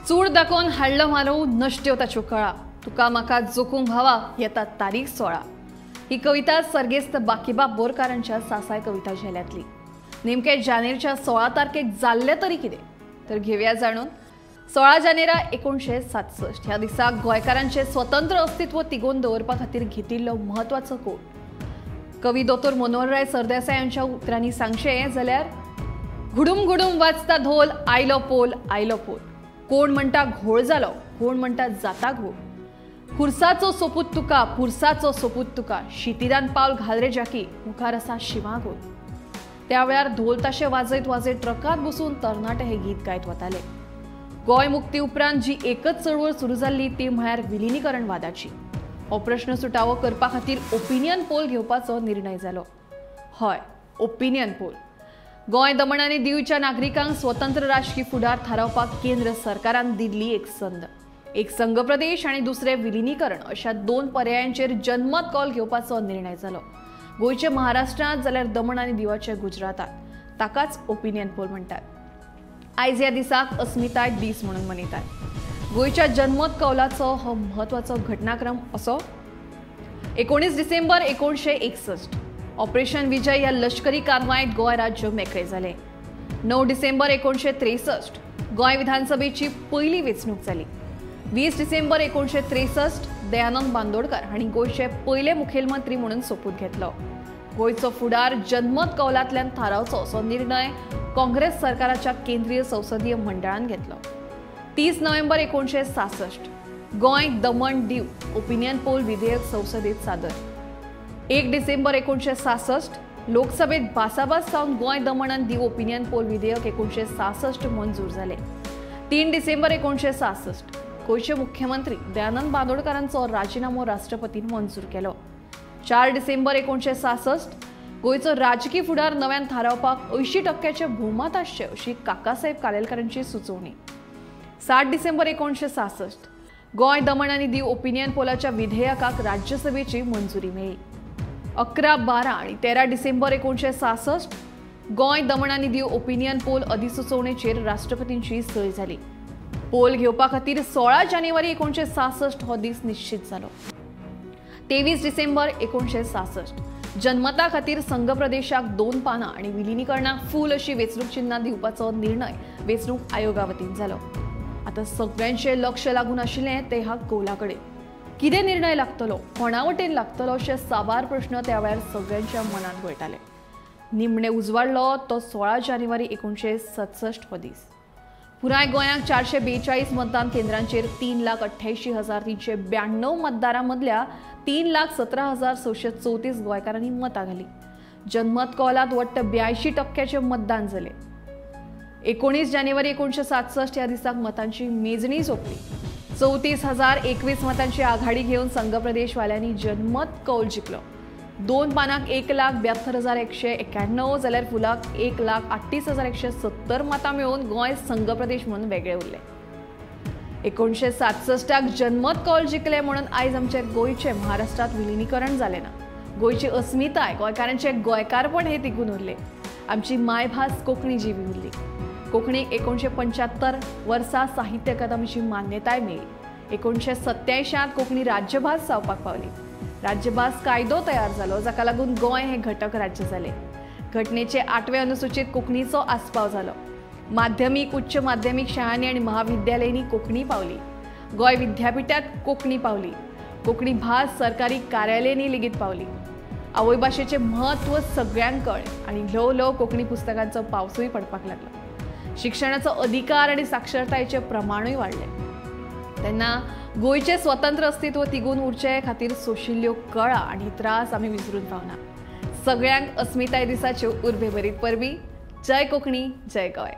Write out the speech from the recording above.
चूड दाखोवन हाडलो मारू नश्ट्यो ताच्यो कळा तुका म्हाका जोखूंक व्हावा येता तारीख 16। ही कविता सर्गेस्त बाकीबाब बोरकारांच्या सासाय कविता झेल्यांतली। नेमके जानेरच्या 16 तारखेक जाल्ले तरी कितें तर घेवया जाणून। 16 जानेरा 1967 ह्या दिसा गोंयकारांचे स्वतंत्र अस्तित्व तिगोवन दवरपा खातीर घेतिल्लो म्हत्वाचो कोट। कवी दोतोर मनोहरराय सरदेसाय यांच्या उतरांनी सांगचें जाल्यार घुडूम घुडूम वाजता धोल आयलो पोल आयलो पोल। कोण म्हणटा घोळ जालो कोण म्हणटा जाता घोळ। खुर्साचो सोपूत तुका पुरसाचो सोपूत तुका शितिरान पावल घाल रे जाकी मुखार आसा शिवागोल। त्या वेळार धोल ताशे वाजयत वाजयत ट्रकात बसून तरणाटे हे गीत गायत वताले। गोंय मुक्ती उपरांत जी एकच चळवळ सुरू जाल्ली ती म्हळ्यार विलीनीकरण वादाची। हो प्रश्न सुटावो करपा खातीर ओपिनियन पोल घेवपाचो निर्णय जालो। हय, ओपिनियन पोल। गोंय दमण आनी दीवच्या नागरिकांक स्वतंत्र राजकीय फुडार थारावपाक केंद्र सरकारान दिल्ली एक संद। एक संघ प्रदेश आणि दुसरे विलीनीकरण अशा दोन पर्यायांचेर जनमत कॉल घेवपाचो निर्णय जालो। गोंयचे महाराष्ट्रांत जाल्यार दमण आनी दीवाचे गुजरातात। ताकाच ओपिनियन पोल म्हणटात। आयज ह्या दिसाक अस्मिताय दीस म्हणून मनयतात। गोंयच्या जनमत कौलाचो हो म्हत्वाचो घटनाक्रम असो। 19 डिसेंबर 1961 ऑपरेशन विजय ह्या लष्करी कारवायेंत गोंय राज्य मेकळे जालें। 9 डिसेंबर 1963 गोंय विधानसभेची पयली वेंचणूक जाली। 20 डिसेंबर 1963 दयानंद बांदोडकार हांणी गोंयचे पयले मुखेलमंत्री म्हणून सोपूत घेतलो। गोंयचो फुडार जनमत कौलांतल्यान थारावचो असो निर्णय काँग्रेस सरकाराच्या केंद्रीय संसदीय मंडळान घेतलो। 30 November 1966 Goa Daman Diu opinion poll विधेयक संसदेत सादर। 1 डिसेंबर 1966 लोकसभेत भासाभास जावन गोंय दमण आनी दीव ओपिनियन पोल विधेयक 1966 मंजूर जालें। 3 डिसेंबर 1966 गोंयचे मुख्यमंत्री दयानंद बांदोडकरांचो राजीनामो राष्ट्रपतीन मंजूर केलो। 4 डिसेंबर 1966 गोंयचो राजकीय फुडार नव्यान थारावपाक 80% भोवमत आसचें अशी काकासाहेब कालेलकरांची सुचोवणी। 7 डिसेंबर 1966 गोंय दमण आनी दीव ओपिनियन पोलाच्या विधेयकाक राज्यसभेची मंजुरी मेळ्ळी। 11, 12 आणि 13 डिसेंबर 1966 गोंय दमण आनी दीव ओपिनियन पोल अधिसुचोवणेचेर राष्ट्रपतींची सय जाली। पोल घेवपा खातीर 16 जानेवारी 1966 हो दीस निश्चित जालो। 23 डिसेंबर 1966 जनमता खातीर संघ प्रदेशाक 2 पानां आनी विलीनीकरणाक फूल अशी वेंचणूक चिन्हां दिवपाचो निर्णय वेंचणूक आयोगा वतीन जालो। आतां सगळ्यांचें लक्ष लागून आशिल्लें ते ह्या कौला कडेन। कितें निर्णय लागतलो कोणा वटेन लागतलो अशे साबार प्रश्न त्या वेळार सगळ्यांच्या मनांत घोळटाले। निमणे उजवाडलो तो 16 जानेवारी 1967 हो दीस। पुराय गोंयांत 442 मतदान केंद्रांचेर 3,88,392 मतदारां मदल्या 3,17,634 गोंयकारांनी मतां घाली। जनमत कौलांत वट्ट 82% मतदान जालें। 19 जानेवारी 1967 ह्या दिसाक मतांची मेजणी सोंपली। 34,021 मतांची आघाडी घेवन संघ प्रदेश वाल्यांनी जनमत कौल जिखलो। 2 पानांक 1,72,191 जाल्यार फुलाक 1,38,170 मतां मेळोवन गोंय संघ प्रदेश म्हणून वेगळे उरले। 1967 जनमत कौल जिखले म्हणून आयज आमचे गोंयचे महाराष्ट्रात विलीनीकरण जालें ना। गोंयची अस्मिताय गोंयकारांचे गोंयकारपण हे तिगून उरले। आमची मायभास कोंकणी जिवी उरली। कोंकणीक 1975 वर्सा साहित्य अकादमीची मान्यताय मेळ्ळी। 1987 कोंकणी राज्यभास जावपाक पावली। राज्यभास कायदो तयार जालो जाका लागून गोंय हे घटक राज्य जालें। घटनेचे 8वें अनुसूचीत कोंकणीचो आस्पाव जालो। माध्यमीक उच्च माध्यमीक शाळांनी आनी महाविद्यालयांनी कोंकणी पावली। गोंय विद्यापीठात कोंकणी पावली। कोंकणी भास सरकारी कार्यालयांनी लेगीत पावली। आवय भाशेचें म्हत्व सगळ्यांक कळ्ळें आनी ल्हव ल्हव कोंकणी पुस्तकांचो पावसूय पडपाक लागलो। शिक्षणाचो अधिकार आनी साक्षरतायेचें प्रमाणूय वाडलें। तेन्ना गोंयचें स्वतंत्र अस्तित्व तिगून उरचे खातीर सोशिल्ल्यो कळा आनी त्रास आमी विसरून पावना। सगळ्यांक अस्मिताय दिसाच्यो उर्बे बरीत परबी। जय कोंकणी जय गोंय।